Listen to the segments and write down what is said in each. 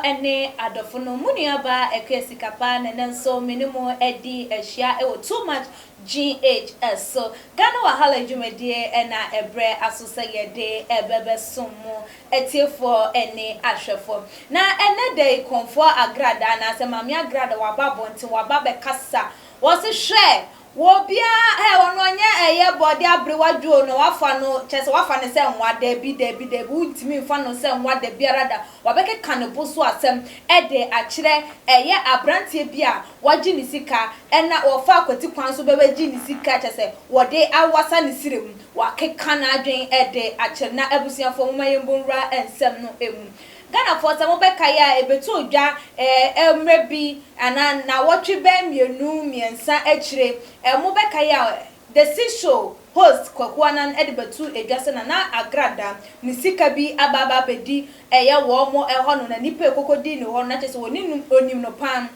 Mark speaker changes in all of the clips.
Speaker 1: ene adofo no munuaba ekwesikapa nenenso minimo edi ehia e too much GHS so Ghana wahala dwumadie na ebre asosa yede ebebe somo etiefo ene ahwefo na ene dey konfo agrada na se mame agrada wababonti wababekasa wo se hwe wo bia wono anya eye body abrewadwo no wafa no chese wafa ne se nwa debi untimi mfa no se nwa de biarada wabeke kanebo so asem ede akire eye abrantie bia waji ni sika ena wofa akwati kwan so bebeji ni sika chese wode awasa ni sirem wakeka na adwen ede akire na abusuafo momayembonra ensem no emu Ghana for some bekaya ebetu odwa emrebi ana na wotwe be mienu miensa akire mo bekaya the show host kwakwanan edibetu edwase na agrada nisika bi ababa bedi eye wo mo eho no na nipa ekokodi ni ho na chese woni onim no pam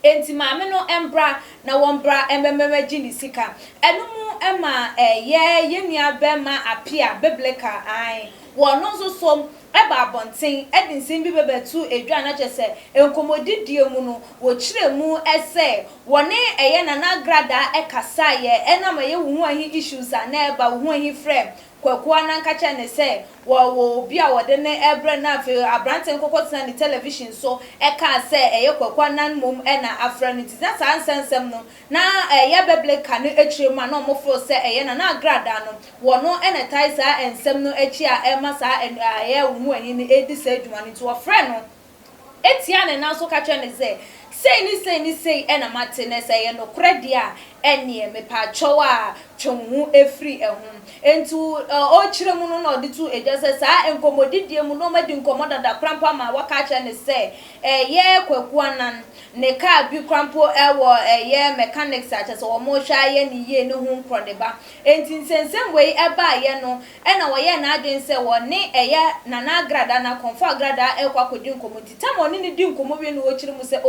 Speaker 1: enti maame no embra na wombra emmemegi nisika enumu ema eye yenua be ma apia biblical ai wono so som eba abonten edinsin bi bebetu edwa na chese enkomodidie mu no wo kire mu ese wone eye na agrada ekasa ye enama ye wu ahi issues na eba wu ahi frame kwakwa na nkacha ne se wo bia wode ne ebre na afi abranten kokotena ni television so eka se eye kwakwa nan mom na afra no tisa sa ansensem no na eye bebleka no etire ma na omofo se eye na agrada no wono ene taisa ensem no echi a ema sa eye wu ahi ni edi se adwuma ni to ofre no etia ne na so kacha ne se sei ena matene se ye no kredia enie me pa chowa twonhu efri ehun entu o kiremu no no de tu ejase sa enkomodidie mu no madi nkomoda da krampa ma wakacha ne se ye kwakuanan ne ka bi krampo ewo ye mechanics acha so mo hwa ye ni ye ne hu nkrodeba enti nsensem we eba ye no ena wo ye na adwen se wo ne eye na agrada na konfo agrada ekwakodi nkomodi tamoni ni di nkomobi no wo kiremu se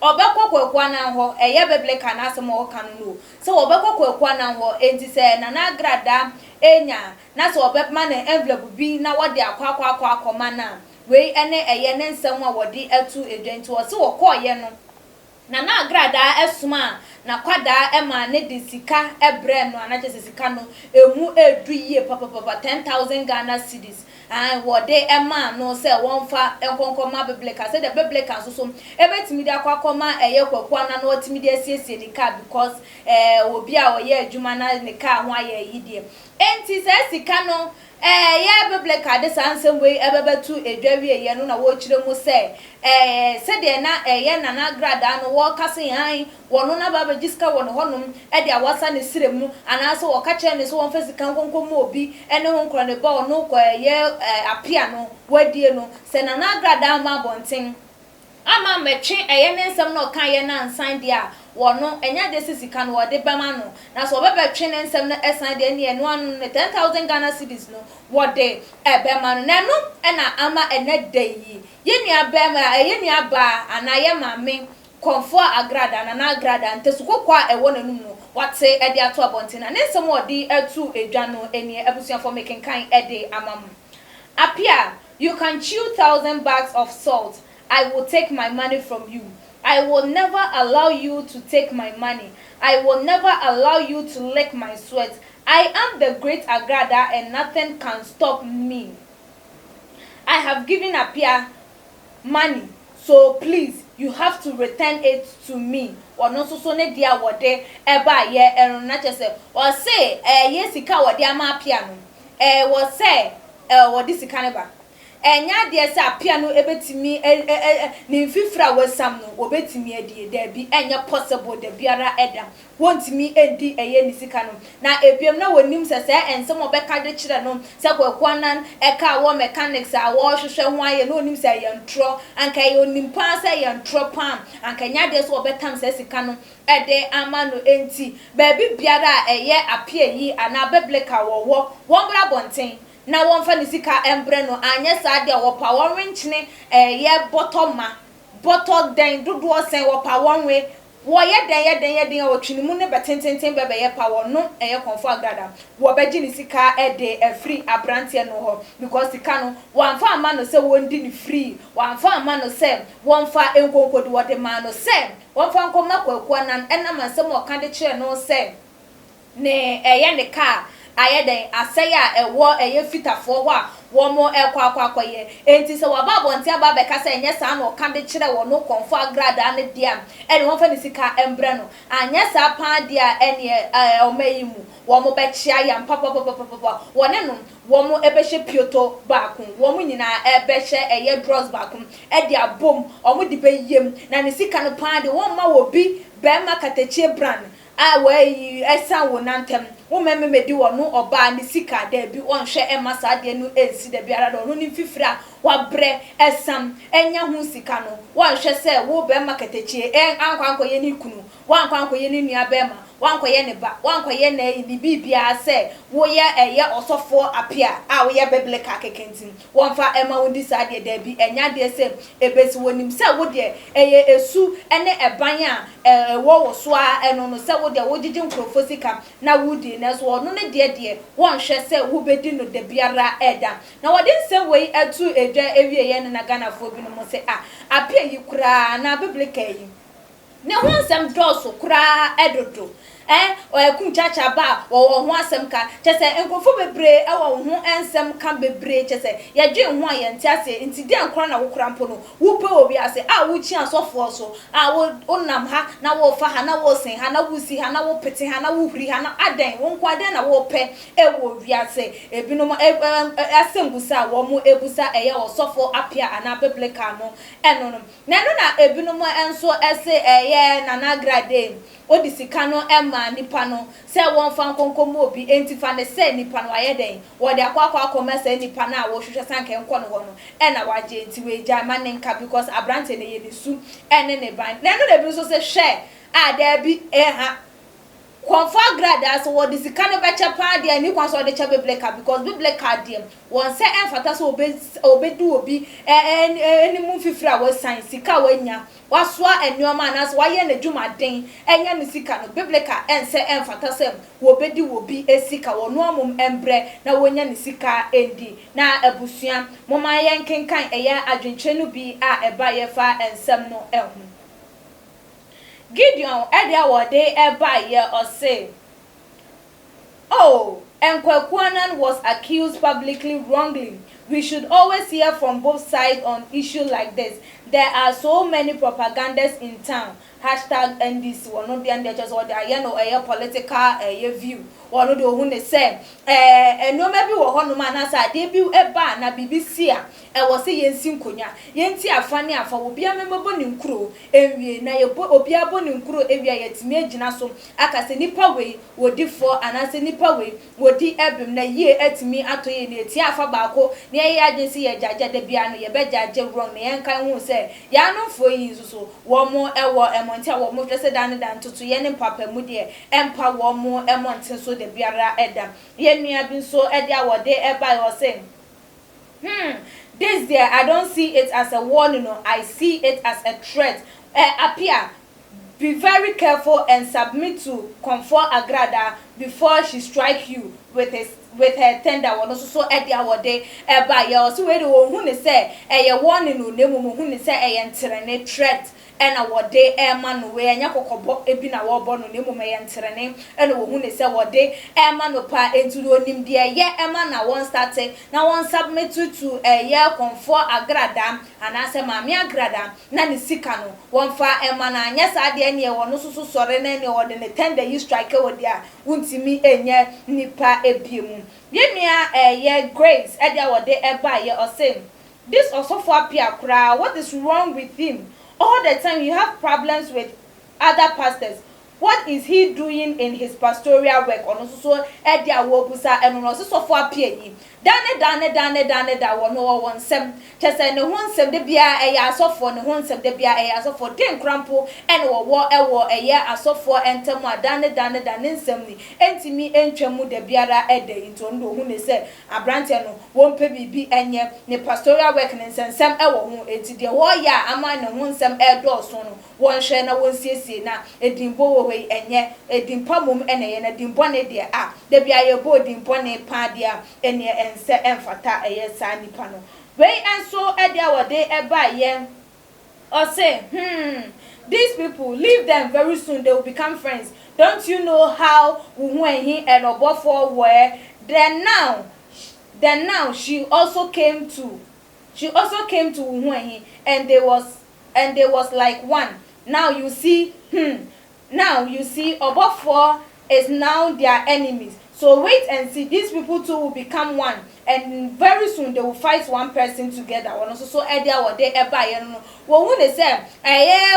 Speaker 1: obekwa kwakwa na ho eye biblical na asem o kan no so obekwa kwakwa na ho enti se na agrada enya na so obepma na envelope bi na wode akwa akoma na we ene eye ne nsem a wode atu edwenti wo se wo koye no na agrada esuma na kwada ema ne de sika ebre no anache sika no emu eduye papa 10,000 Ghana cedis wode ema no se wonfa enkonkoma biblical se the biblical so ebetimi de akwakoma eye kwakwa na no otimi de asiesie ni car because obi a oye adwuma na ni car ho aye yidie enti se sika no ye biblical de sansem we ebebetu edwawie ye no na wo kire mu se se de na ye na agrada no wo kase han wono na baba jiska wono honum e de awasa ne siremu anaso wo ka kire ne so won fasika nkonkomo obi ene ho nkro ne ba no kwa ye apia no wadie no se na agrada ma bonten ama metwe eye ne nsem no kan ye na ansan dia wono enya de sisika no wode bema no na so obebetwe ne nsem no esan de ne no anu 10,000 Ghana cedis no wode ebema no na no na ama ene deyi yenua bema yenua ba anaye mame konfo agrada na agrada ntesukokwa ewo nanum no wate ede ato abonten na nsem wode atu edwa no eni abusuafo making kan ede amamu apia you can chew 1,000 bags of salt. I will take my money from you. I will never allow you to take my money. I will never allow you to lick my sweat. I am the great Agrada and nothing can stop me. I have given Apia money, so please, you have to return it to me. Or no so ne dia wode eba ye na chese or say yesika wode ama Apia no was say wode sika ne ba enya de se apia no ebetimi ne mfifra wasam no obetimi adie da bi enya possible da biara eda wontimi endi eye ni sika no na ebiem na wonim se ensem obeka de kire no se kwakwanan eka wo mechanics a wo hwehwe ho aye no onim se yentro anka ye onim pa se yentro pam anka nya de se obetam se sika no ede ama no enti ba bi biara eye apia yi ana biblical wo bra bonten na won fa ni sika embre no anya sa de wo pa won renchine ye bottom den dodo sen wo pa won we wo ye den o twini mu ne betententen bebe ye pa wo no eye konfo agrada wo beji ni sika de free abrante no ho because sika no wanfa ama no se wondi ni free wanfa ama no se wonfa enkonkodi wo de ma no se wonfa nkoma kwakua nan enam asem o kan de kire no se ne eye ne ka ayeden asaya ewo eye fitafo ho a wo mo ekwa ye enti se waba bonti aba be ka se enye sa na o kan de kire wo no konfo agrada ne dia ene won fa ni sika embre no anya sa pan dia ene o mayimu wo mo be chia ya papa wone no wo mo ebehye pioto baako wo mo nyina ebehye eye drugs baako e dia bom o mo di be yem na ni sika no pan de wo ma wo bi be ma katachie brand a we esa wo nantem wo memedi wo no oba ni sika da bi on hwe e masa de no ensi da biara do no ni fifira wa bre esam enya hu sika no wo hwe se wo be ma katachie ankwanko ye ni kunu wankwanko ye ni nua be ma wanko ye ne ba wanko ye na ni bibia se wo ye eye osofo apia a wo ye biblical kekentin wonfa ema wo di sa de da bi enya de se ebesi wonim se wo de eye esu ene eban a wo so a eno no se wo de wo gigi nkrofo sika na wo di na so no ne de won hwe se wo bedi no de biara eda na wo de se we atu edwa ewie ye na Ghana fo bi no mo se apia yi kura na biblical yi ne ho nsem doso kura edodo o ekum chacha ba wo ho asem ka chese enkofo bebre e wo ho ensem ka bebre chese ye dwe ho aye ntiase nti de ankora na wo kura mpo no wo pe obi ase wo chi asofo so wo nam ha na wo fa ha na wo sen ha na wo si ha na wo pete ha na wo huri ha na adan wo nkwade na wo pe wo wiase ebinom asem busa wo mo ebusa eye osofo apia ana biblical no eno na ebinom enso ese eye nana grade odi sika no ema nipa no se won fa nkonkom obi enti fa ne se nipa no ayeden wo de akwa mese nipa na wo hwehwe sanke nko no ho no e na waje enti we ja manenka because abrante ne ye ne su ene ne ban na no de bi so se hwe da bi ha konfa grada so wo de sika no beche pa de ni kwan so de che biblical because biblical de won se enfata so obedu obi eni mu fifira wo san sika wanya waswa enyoma na so waye na dwumaden enya ne sika no biblical ense enfata se wo bedi wo bi esika wo no amom embre na wonya ne sika endi na abusua moma yen kenkan eya adwenche no bi a eba ye fa ensem no ehu Gideon edia wode eba ye or say oh Nkwakuanan was accused publicly wrongly. We should always hear from both sides on issues like this. There are so many propagandas in town. Hashtag NDC one of the just or the political view. One of the who say no maybe wo no man asa de bi eba na BBC a was say yensi nkonya yenti afane afa obi amemebo ne nkuro ewie na ye obi abo ne nkuro ewie yetime agina so aka se nipa we wodi for anase nipa we wodi ebim na ye atimi atoye ne eti afa baako ne ye agency ye jaja de bia no ye be jaje wrong ne yen kan hu se ya no fo yi so wo mo ewo emonte wo mo twese dan tutu ye ne papa mu de empa wo mo emonte so de biara eda ye nua bi so ede awode eba yo say this there I don't see it as a warning, no, I see it as a threat. Appear, be very careful and submit to comfort Agrada before she strike you with her tender one. Also, so at the hour day, by your so where the one who say a warning, no, who say a threat. And our day man we anya kokobo ebi na wo bo no nemu me yentrene and wo hu ne se wo day man no pa entu onim de ye man na won start na won submit to ye comfort agrada anase maami agrada na ne sika no won fa man na anya sa de ne wo no susu sore na ne wo de ne tender you strike wo de a wuntimi enye nipa ebiemu yenua ye Grace e dia wo de eba ye o say this also for apia kra what is wrong with him? All the time you have problems with other pastors. what is he doing in his pastoral work ono so e dia wo busa eno no so fo apia yi dane da wo no wo nsem chese ne ho nsem de bia e ya asofo ne ho nsem de bia e ya asofo den krampo ene wo e ya asofo entem a dane nsem ni entimi entwamu de biara ede into ndo hu ne se abrante no wo mpe bibi enye ne pastoral work ne nsem e wo ho enti de wo ya ama ne ho nsem e do so no wo nhwe na wo siesie na edimbo wo we enye edimpa mom ene ye na dimbo ne de a de bia ye bo dimbo ne pa de a ene ense enfata eye sa nipa no we enso e de awode e ba ye or say these people leave them very soon they will become friends. Don't you know how when he and Obofo were then now she also came to Uhuehi and they was like one. Now you see Obofo is now their enemies. So wait and see, these people too will become one, and very soon they will fight one person together. One also so edia what they ever no. Wo they say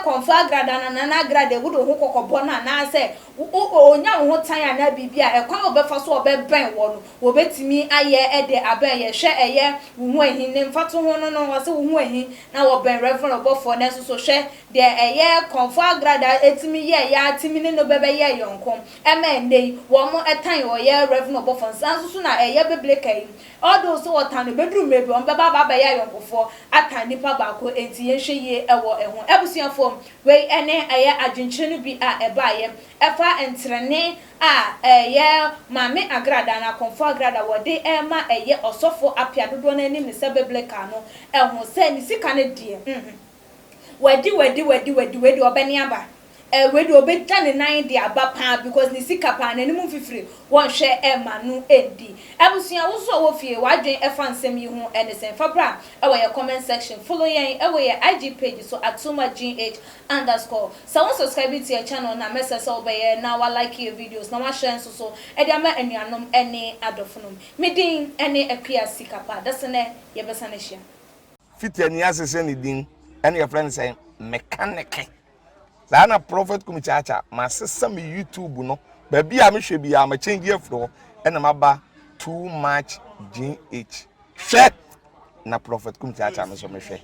Speaker 1: konfa grada na grade wo do ho kokobọ na say onya wo tan na bibia e kwan obefa so obeben wo no wo betimi aye ede aben ye hwe eye wo ahi ne mfato ho no wo se wo ahi na wo ben reverend obofo na so hwe de eye konfa grada etimi ye ya atimi ne no bebe ye yonkom ema ndei wo mo etan wo ye reverend obofo nsan so na eye bebleka all those what tan bedroom maybe on baba ye yonkofo atan nipa ba ko enti ye hwe ye ewo eho ebusuafo we ene eye adwenkyene bi a ebaye efa entrene a eye mame agrada na konfo agrada wode ema eye osofo apia dodo na anim ne sebebleka no eho se ni sika ne die wedi obeni aba we do be tane nine de aba pa because ni sika pa na nimu fifire won hwe ema no edi abusua wo so wo fie wadwen efa nsem yi ho enesen fabra e wo ye comment section follow yen e wo ye IG page so @tumagh_. So won subscribe to your channel na message so be na wa like your videos na wa share so e dia ma anuanom ene adofonom medin ene akua sika pa dasene ye besa na hia
Speaker 2: fitani asese ni din ene your friend say mechanic Zana prophet kumichacha masesa mi YouTube no baby a me hwe bia ma change afro ena maba too much GH hwe na prophet kumichacha me so me hwe